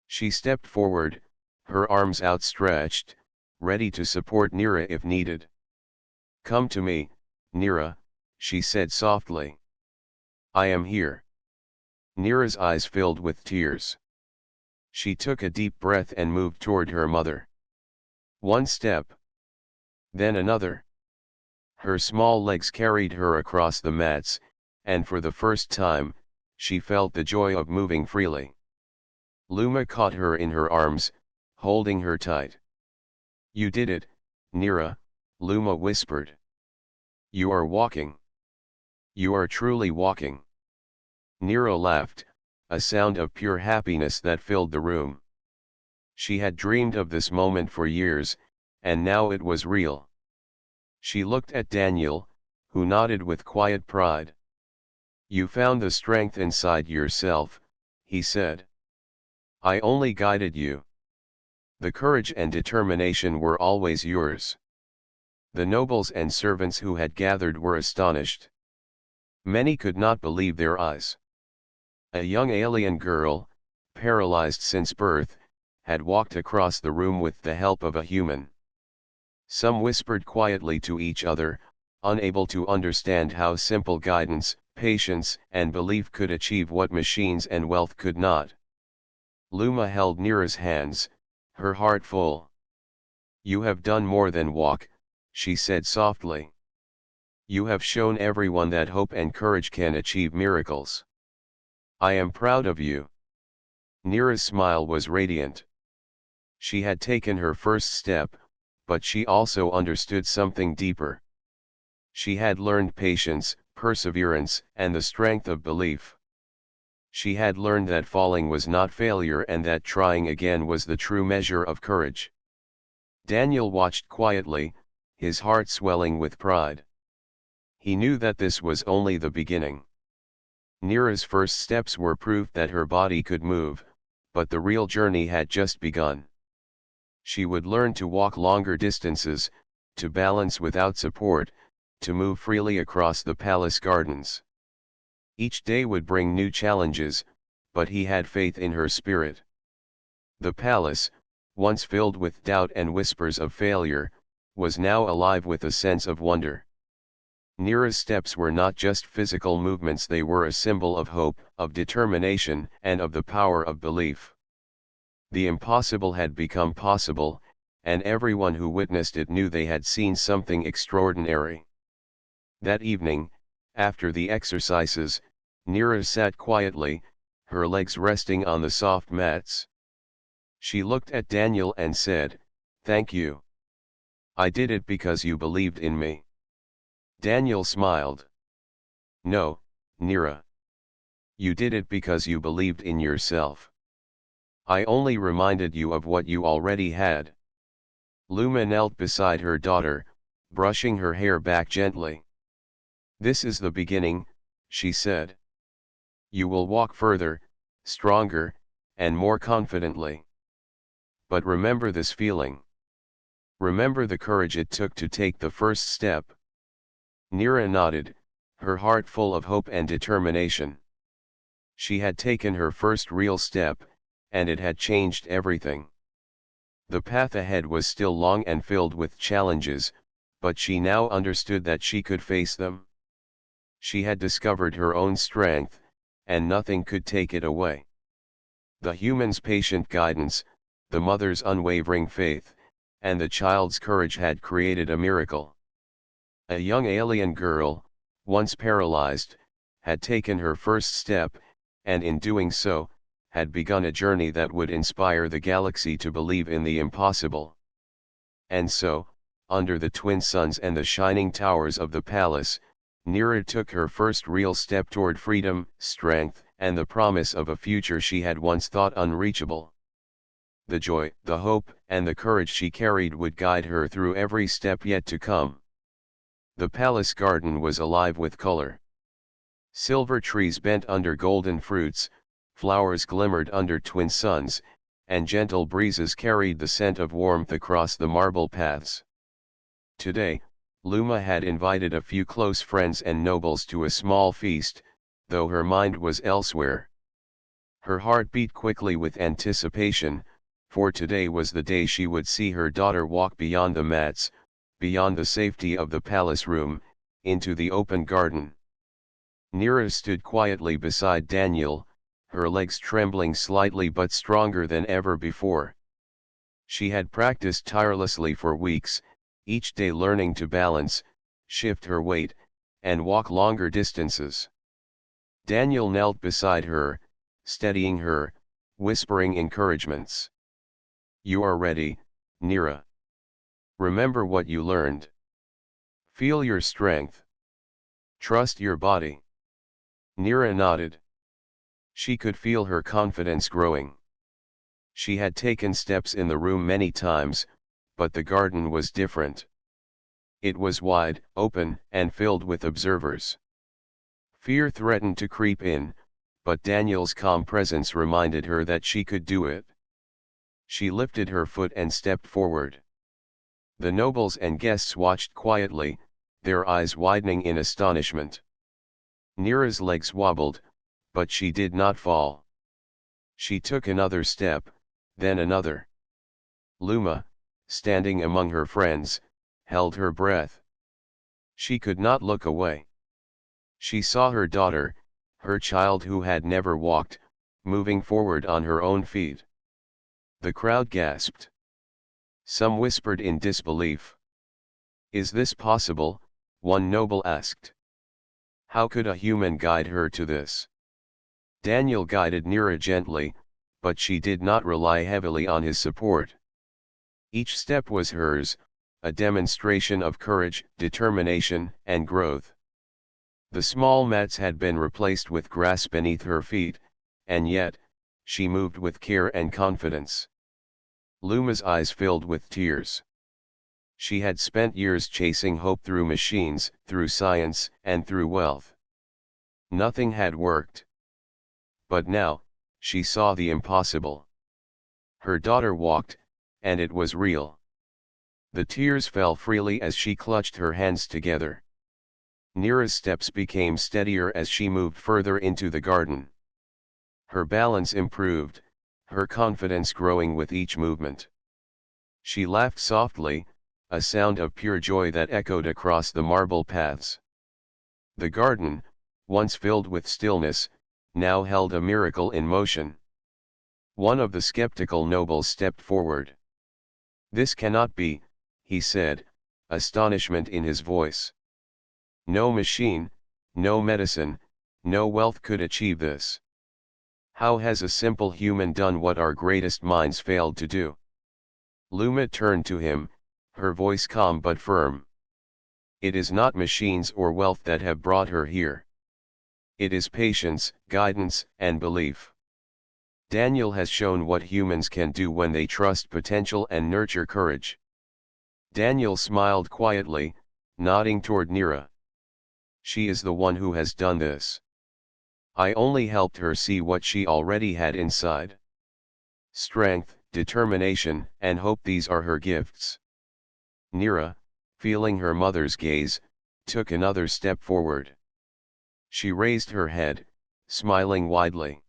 She stepped forward, her arms outstretched, ready to support Nira if needed. "Come to me, Nira," she said softly. "I am here." Nira's eyes filled with tears. She took a deep breath and moved toward her mother. One step. Then another. Her small legs carried her across the mats, and for the first time, she felt the joy of moving freely. Luma caught her in her arms, holding her tight. "You did it, Nira," Luma whispered. "You are walking. You are truly walking." Nira laughed, a sound of pure happiness that filled the room. She had dreamed of this moment for years, and now it was real. She looked at Daniel, who nodded with quiet pride. "You found the strength inside yourself," he said. "I only guided you. The courage and determination were always yours." The nobles and servants who had gathered were astonished. Many could not believe their eyes. A young alien girl, paralyzed since birth, had walked across the room with the help of a human. Some whispered quietly to each other, unable to understand how simple guidance, patience, and belief could achieve what machines and wealth could not. Luma held Nira's hands, her heart full. "You have done more than walk," she said softly. "You have shown everyone that hope and courage can achieve miracles. I am proud of you." Nira's smile was radiant. She had taken her first step, but she also understood something deeper. She had learned patience, perseverance, and the strength of belief. She had learned that falling was not failure and that trying again was the true measure of courage. Daniel watched quietly, his heart swelling with pride. He knew that this was only the beginning. Nira's first steps were proof that her body could move, but the real journey had just begun. She would learn to walk longer distances, to balance without support, to move freely across the palace gardens. Each day would bring new challenges, but he had faith in her spirit. The palace, once filled with doubt and whispers of failure, was now alive with a sense of wonder. Nira's steps were not just physical movements, they were a symbol of hope, of determination, and of the power of belief. The impossible had become possible, and everyone who witnessed it knew they had seen something extraordinary. That evening, after the exercises, Nira sat quietly, her legs resting on the soft mats. She looked at Daniel and said, "Thank you. I did it because you believed in me." Daniel smiled. "No, Nira. You did it because you believed in yourself. I only reminded you of what you already had." Luma knelt beside her daughter, brushing her hair back gently. "This is the beginning," she said. "You will walk further, stronger, and more confidently. But remember this feeling. Remember the courage it took to take the first step." Nira nodded, her heart full of hope and determination. She had taken her first real step, and it had changed everything. The path ahead was still long and filled with challenges, but she now understood that she could face them. She had discovered her own strength, and nothing could take it away. The human's patient guidance, the mother's unwavering faith, and the child's courage had created a miracle. A young alien girl, once paralyzed, had taken her first step, and in doing so, had begun a journey that would inspire the galaxy to believe in the impossible. And so, under the twin suns and the shining towers of the palace, Nira took her first real step toward freedom, strength, and the promise of a future she had once thought unreachable. The joy, the hope, and the courage she carried would guide her through every step yet to come. The palace garden was alive with color. Silver trees bent under golden fruits, flowers glimmered under twin suns, and gentle breezes carried the scent of warmth across the marble paths. Today, Luma had invited a few close friends and nobles to a small feast, though her mind was elsewhere. Her heart beat quickly with anticipation, for today was the day she would see her daughter walk beyond the mats, beyond the safety of the palace room, into the open garden. Nira stood quietly beside Daniel, her legs trembling slightly but stronger than ever before. She had practiced tirelessly for weeks, each day learning to balance, shift her weight, and walk longer distances. Daniel knelt beside her, steadying her, whispering encouragements. "You are ready, Nira. Remember what you learned. Feel your strength. Trust your body." Nira nodded. She could feel her confidence growing. She had taken steps in the room many times, but the garden was different. It was wide, open, and filled with observers. Fear threatened to creep in, but Daniel's calm presence reminded her that she could do it. She lifted her foot and stepped forward. The nobles and guests watched quietly, their eyes widening in astonishment. Nira's legs wobbled, but she did not fall. She took another step, then another. Luma, standing among her friends, held her breath. She could not look away. She saw her daughter, her child who had never walked, moving forward on her own feet. The crowd gasped. Some whispered in disbelief. "Is this possible?" one noble asked. "How could a human guide her to this?" Daniel guided Nira gently, but she did not rely heavily on his support. Each step was hers, a demonstration of courage, determination, and growth. The small mats had been replaced with grass beneath her feet, and yet, she moved with care and confidence. Luma's eyes filled with tears. She had spent years chasing hope through machines, through science, and through wealth. Nothing had worked. But now, she saw the impossible. Her daughter walked, and it was real. The tears fell freely as she clutched her hands together. Nira's steps became steadier as she moved further into the garden. Her balance improved, her confidence growing with each movement. She laughed softly, a sound of pure joy that echoed across the marble paths. The garden, once filled with stillness, now held a miracle in motion. One of the skeptical nobles stepped forward. "This cannot be," he said, astonishment in his voice. "No machine, no medicine, no wealth could achieve this. How has a simple human done what our greatest minds failed to do?" Luma turned to him, her voice calm but firm. "It is not machines or wealth that have brought her here. It is patience, guidance, and belief. Daniel has shown what humans can do when they trust potential and nurture courage." Daniel smiled quietly, nodding toward Nira. "She is the one who has done this. I only helped her see what she already had inside. Strength, determination, and hope, these are her gifts." Nira, feeling her mother's gaze, took another step forward. She raised her head, smiling widely.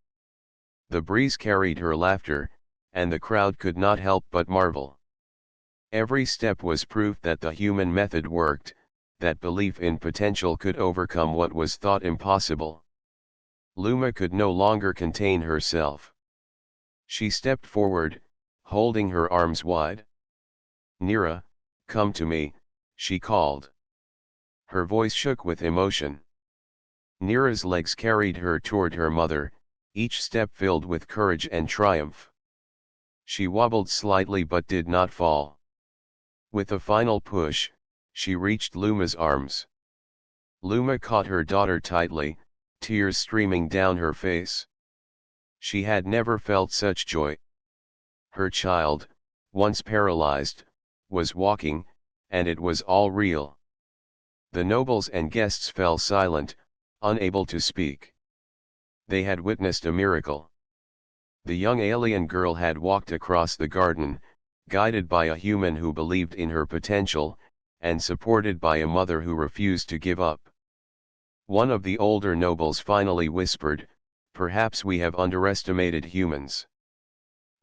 The breeze carried her laughter, and the crowd could not help but marvel. Every step was proof that the human method worked, that belief in potential could overcome what was thought impossible. Luma could no longer contain herself. She stepped forward, holding her arms wide. "Nira, come to me," she called. Her voice shook with emotion. Nira's legs carried her toward her mother, each step filled with courage and triumph. She wobbled slightly but did not fall. With a final push, she reached Luma's arms. Luma caught her daughter tightly, tears streaming down her face. She had never felt such joy. Her child, once paralyzed, was walking, and it was all real. The nobles and guests fell silent, unable to speak. They had witnessed a miracle. The young alien girl had walked across the garden, guided by a human who believed in her potential, and supported by a mother who refused to give up. One of the older nobles finally whispered, "Perhaps we have underestimated humans.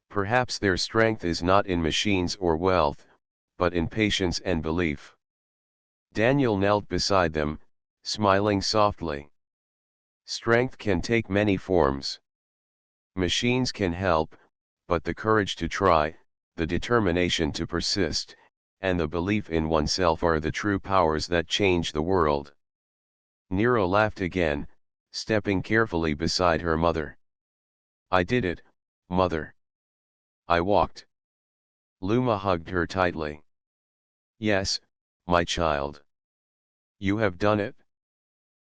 Perhaps their strength is not in machines or wealth, but in patience and belief." Daniel knelt beside them, smiling softly. Strength can take many forms. Machines can help, but the courage to try, the determination to persist, and the belief in oneself are the true powers that change the world. Nero laughed again, stepping carefully beside her mother. "I did it, mother. I walked." Luma hugged her tightly. "Yes, my child. You have done it.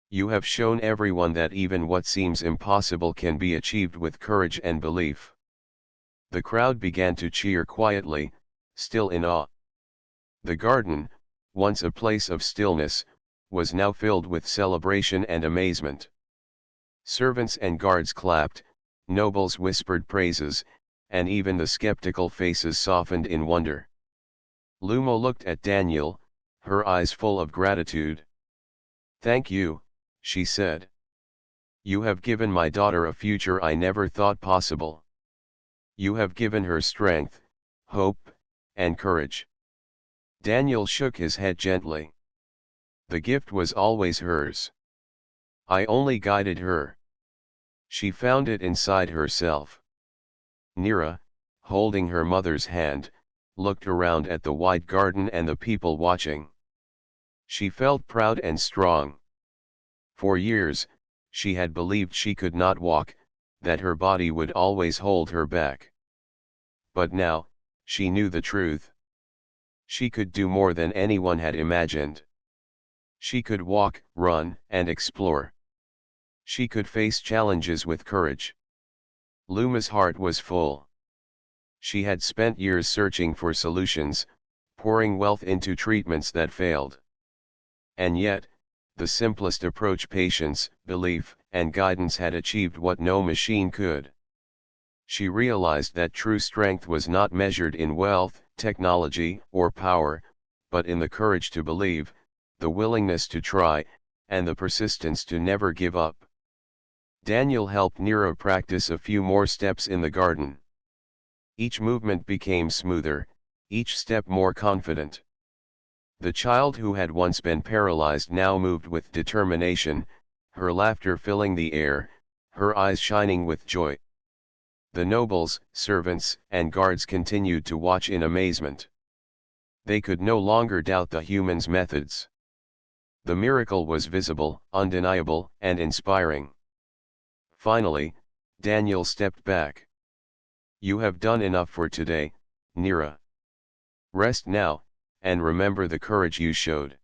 You have shown everyone that even what seems impossible can be achieved with courage and belief." The crowd began to cheer quietly, still in awe. The garden, once a place of stillness, was now filled with celebration and amazement. Servants and guards clapped, nobles whispered praises, and even the skeptical faces softened in wonder. Luma looked at Daniel, her eyes full of gratitude. "Thank you," she said. "You have given my daughter a future I never thought possible. You have given her strength, hope, and courage." Daniel shook his head gently. "The gift was always hers. I only guided her. She found it inside herself." Nira, holding her mother's hand, looked around at the wide garden and the people watching. She felt proud and strong. For years, she had believed she could not walk, that her body would always hold her back. But now, she knew the truth. She could do more than anyone had imagined. She could walk, run, and explore. She could face challenges with courage. Luma's heart was full. She had spent years searching for solutions, pouring wealth into treatments that failed. And yet, the simplest approach, patience, belief, and guidance, had achieved what no machine could. She realized that true strength was not measured in wealth, technology, or power, but in the courage to believe, the willingness to try, and the persistence to never give up. Daniel helped Nira practice a few more steps in the garden. Each movement became smoother, each step more confident. The child who had once been paralyzed now moved with determination, her laughter filling the air, her eyes shining with joy. The nobles, servants, and guards continued to watch in amazement. They could no longer doubt the human's methods. The miracle was visible, undeniable, and inspiring. Finally, Daniel stepped back. "You have done enough for today, Nira. Rest now, and remember the courage you showed.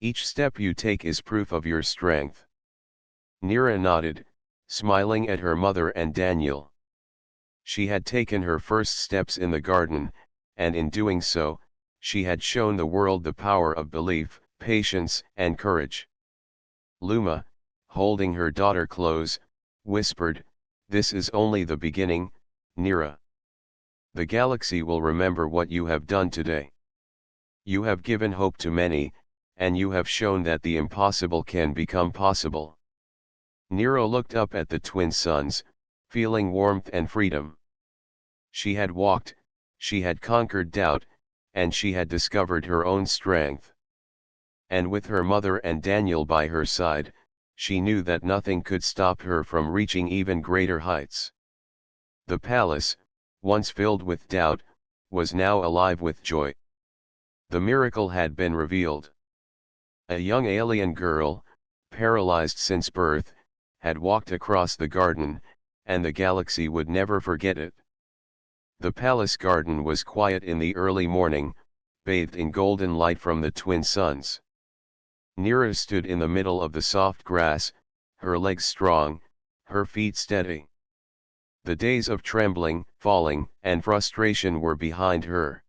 Each step you take is proof of your strength." Nira nodded, smiling at her mother and Daniel. She had taken her first steps in the garden, and in doing so, she had shown the world the power of belief, patience, and courage. Luma, holding her daughter close, whispered, "This is only the beginning, Nira. The galaxy will remember what you have done today. You have given hope to many, and you have shown that the impossible can become possible." Nero looked up at the twin suns, feeling warmth and freedom. She had walked, she had conquered doubt, and she had discovered her own strength. And with her mother and Daniel by her side, she knew that nothing could stop her from reaching even greater heights. The palace, once filled with doubt, was now alive with joy. The miracle had been revealed. A young alien girl, paralyzed since birth, had walked across the garden, and the galaxy would never forget it. The palace garden was quiet in the early morning, bathed in golden light from the twin suns. Nira stood in the middle of the soft grass, her legs strong, her feet steady. The days of trembling, falling, and frustration were behind her.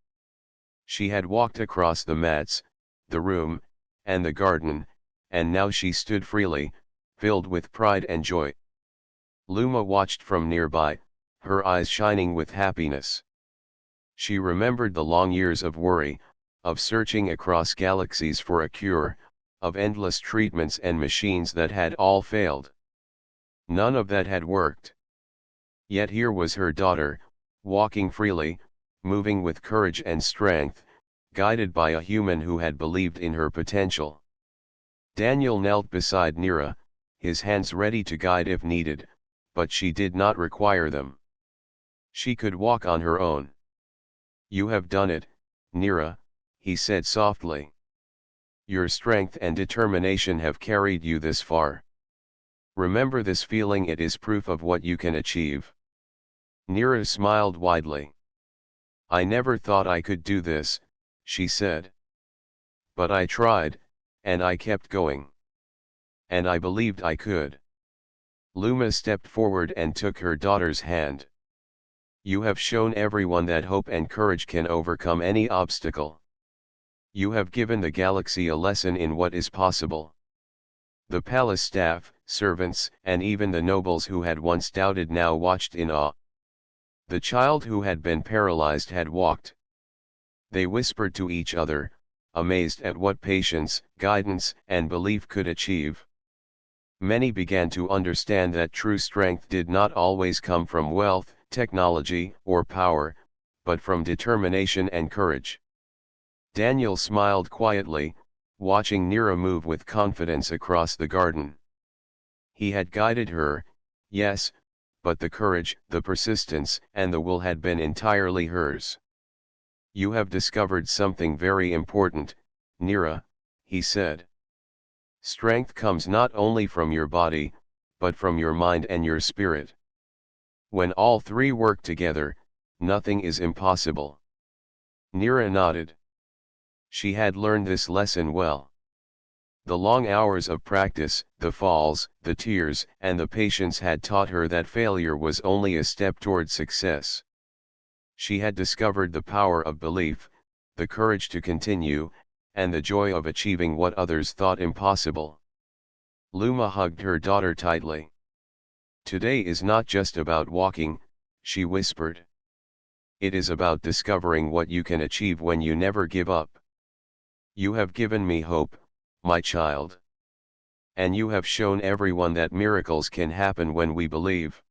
She had walked across the mats, the room, and the garden, and now she stood freely, filled with pride and joy. Luma watched from nearby, her eyes shining with happiness. She remembered the long years of worry, of searching across galaxies for a cure, of endless treatments and machines that had all failed. None of that had worked. Yet here was her daughter, walking freely, moving with courage and strength, guided by a human who had believed in her potential. Daniel knelt beside Nira, his hands ready to guide if needed, but she did not require them. She could walk on her own. "You have done it, Nira," he said softly. "Your strength and determination have carried you this far. Remember this feeling, it is proof of what you can achieve." Nira smiled widely. "I never thought I could do this," she said. "But I tried, and I kept going. And I believed I could." Luma stepped forward and took her daughter's hand. "You have shown everyone that hope and courage can overcome any obstacle. You have given the galaxy a lesson in what is possible." The palace staff, servants, and even the nobles who had once doubted now watched in awe. The child who had been paralyzed had walked. They whispered to each other, amazed at what patience, guidance, and belief could achieve. Many began to understand that true strength did not always come from wealth, technology, or power, but from determination and courage. Daniel smiled quietly, watching Nira move with confidence across the garden. He had guided her, yes, but the courage, the persistence, and the will had been entirely hers. "You have discovered something very important, Nira," he said. "Strength comes not only from your body, but from your mind and your spirit. When all three work together, nothing is impossible." Nira nodded. She had learned this lesson well. The long hours of practice, the falls, the tears, and the patience had taught her that failure was only a step toward success. She had discovered the power of belief, the courage to continue, and the joy of achieving what others thought impossible. Luma hugged her daughter tightly. "Today is not just about walking," she whispered. "It is about discovering what you can achieve when you never give up. You have given me hope, my child. And you have shown everyone that miracles can happen when we believe."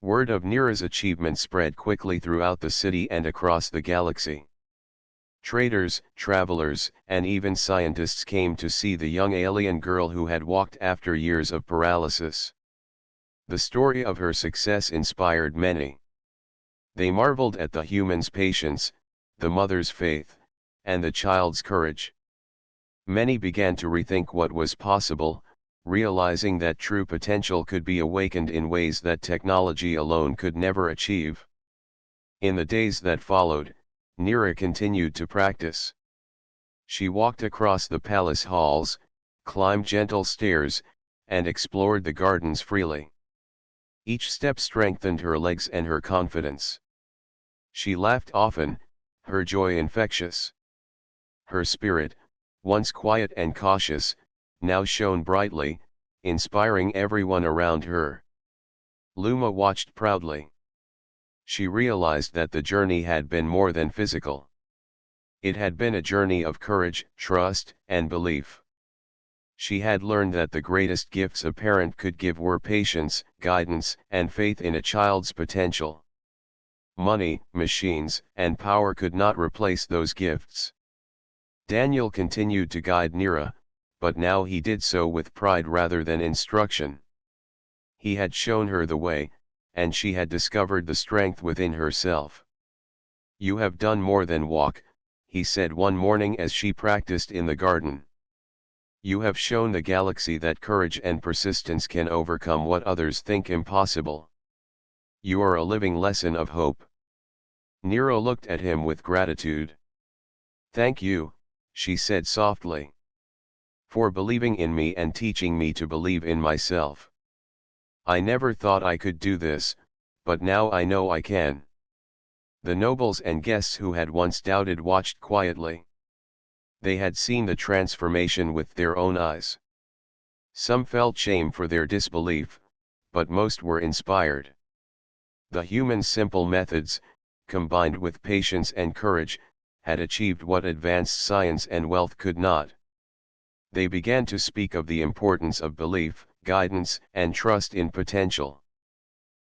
Word of Nira's achievement spread quickly throughout the city and across the galaxy. Traders, travelers, and even scientists came to see the young alien girl who had walked after years of paralysis. The story of her success inspired many. They marveled at the human's patience, the mother's faith, and the child's courage. Many began to rethink what was possible, realizing that true potential could be awakened in ways that technology alone could never achieve. In the days that followed, Nira continued to practice. She walked across the palace halls, climbed gentle stairs, and explored the gardens freely. Each step strengthened her legs and her confidence. She laughed often, her joy infectious. Her spirit, once quiet and cautious, now shone brightly, inspiring everyone around her. Luma watched proudly. She realized that the journey had been more than physical. It had been a journey of courage, trust, and belief. She had learned that the greatest gifts a parent could give were patience, guidance, and faith in a child's potential. Money, machines, and power could not replace those gifts. Daniel continued to guide Nira, but now he did so with pride rather than instruction. He had shown her the way, and she had discovered the strength within herself. "You have done more than walk," he said one morning as she practiced in the garden. "You have shown the galaxy that courage and persistence can overcome what others think impossible. You are a living lesson of hope." Nira looked at him with gratitude. "Thank you," she said softly, "for believing in me and teaching me to believe in myself. I never thought I could do this, but now I know I can." The nobles and guests who had once doubted watched quietly. They had seen the transformation with their own eyes. Some felt shame for their disbelief, but most were inspired. The human's simple methods, combined with patience and courage, had achieved what advanced science and wealth could not. They began to speak of the importance of belief, guidance, and trust in potential.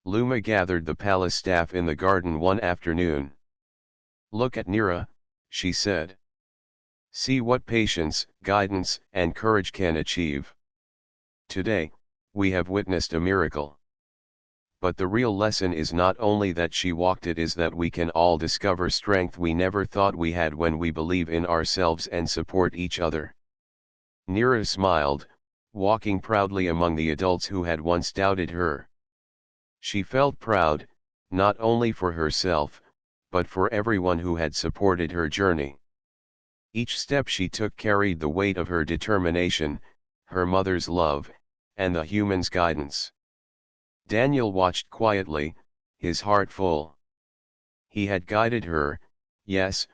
Luma gathered the palace staff in the garden one afternoon. "Look at Nira," she said. "See what patience, guidance, and courage can achieve. Today, we have witnessed a miracle. But the real lesson is not only that she walked, it is that we can all discover strength we never thought we had when we believe in ourselves and support each other." Nira smiled, walking proudly among the adults who had once doubted her. She felt proud, not only for herself, but for everyone who had supported her journey. Each step she took carried the weight of her determination, her mother's love, and the human's guidance. Daniel watched quietly, his heart full. He had guided her, yes,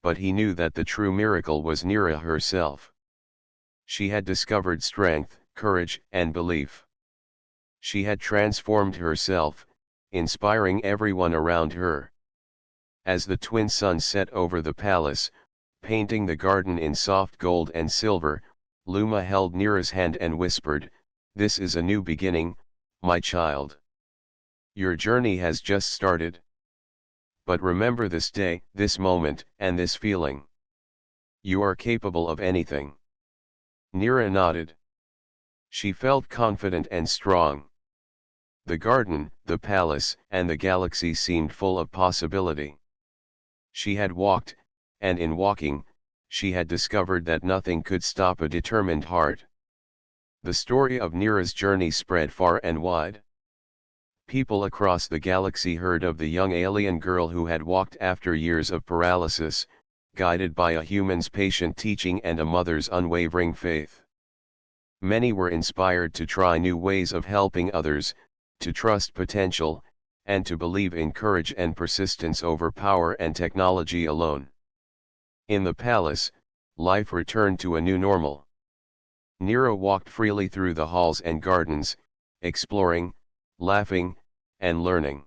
but he knew that the true miracle was Nira herself. She had discovered strength, courage, and belief. She had transformed herself, inspiring everyone around her. As the twin suns set over the palace, painting the garden in soft gold and silver, Luma held Nira's hand and whispered, "This is a new beginning, my child. Your journey has just started. But remember this day, this moment, and this feeling. You are capable of anything." Nira nodded. She felt confident and strong. The garden, the palace, and the galaxy seemed full of possibility. She had walked, and in walking, she had discovered that nothing could stop a determined heart. The story of Nira's journey spread far and wide. People across the galaxy heard of the young alien girl who had walked after years of paralysis, guided by a human's patient teaching and a mother's unwavering faith. Many were inspired to try new ways of helping others, to trust potential, and to believe in courage and persistence over power and technology alone. In the palace, life returned to a new normal. Nira walked freely through the halls and gardens, exploring, laughing, and learning.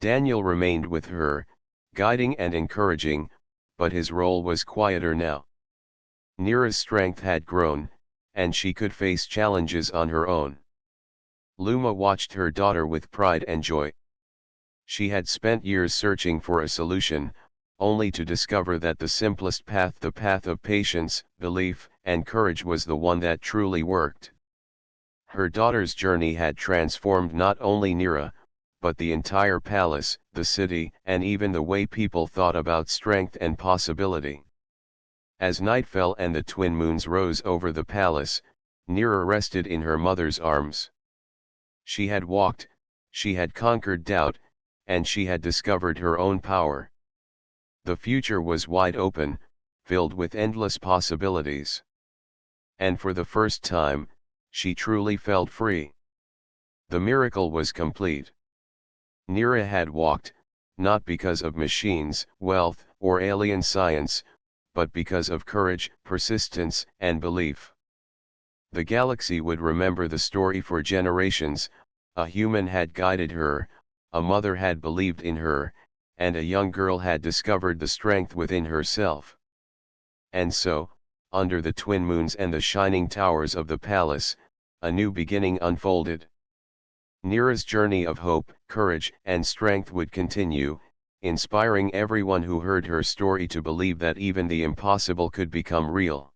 Daniel remained with her, guiding and encouraging, but his role was quieter now. Nira's strength had grown, and she could face challenges on her own. Luma watched her daughter with pride and joy. She had spent years searching for a solution, only to discover that the simplest path, the path of patience, belief, and courage, was the one that truly worked. Her daughter's journey had transformed not only Nira, but the entire palace, the city, and even the way people thought about strength and possibility. As night fell and the twin moons rose over the palace, Nira rested in her mother's arms. She had walked, she had conquered doubt, and she had discovered her own power. The future was wide open, filled with endless possibilities. And for the first time, she truly felt free. The miracle was complete. Nira had walked, not because of machines, wealth, or alien science, but because of courage, persistence, and belief. The galaxy would remember the story for generations. A human had guided her, a mother had believed in her, and a young girl had discovered the strength within herself. And so, under the twin moons and the shining towers of the palace, a new beginning unfolded. Nira's journey of hope, courage, and strength would continue, inspiring everyone who heard her story to believe that even the impossible could become real.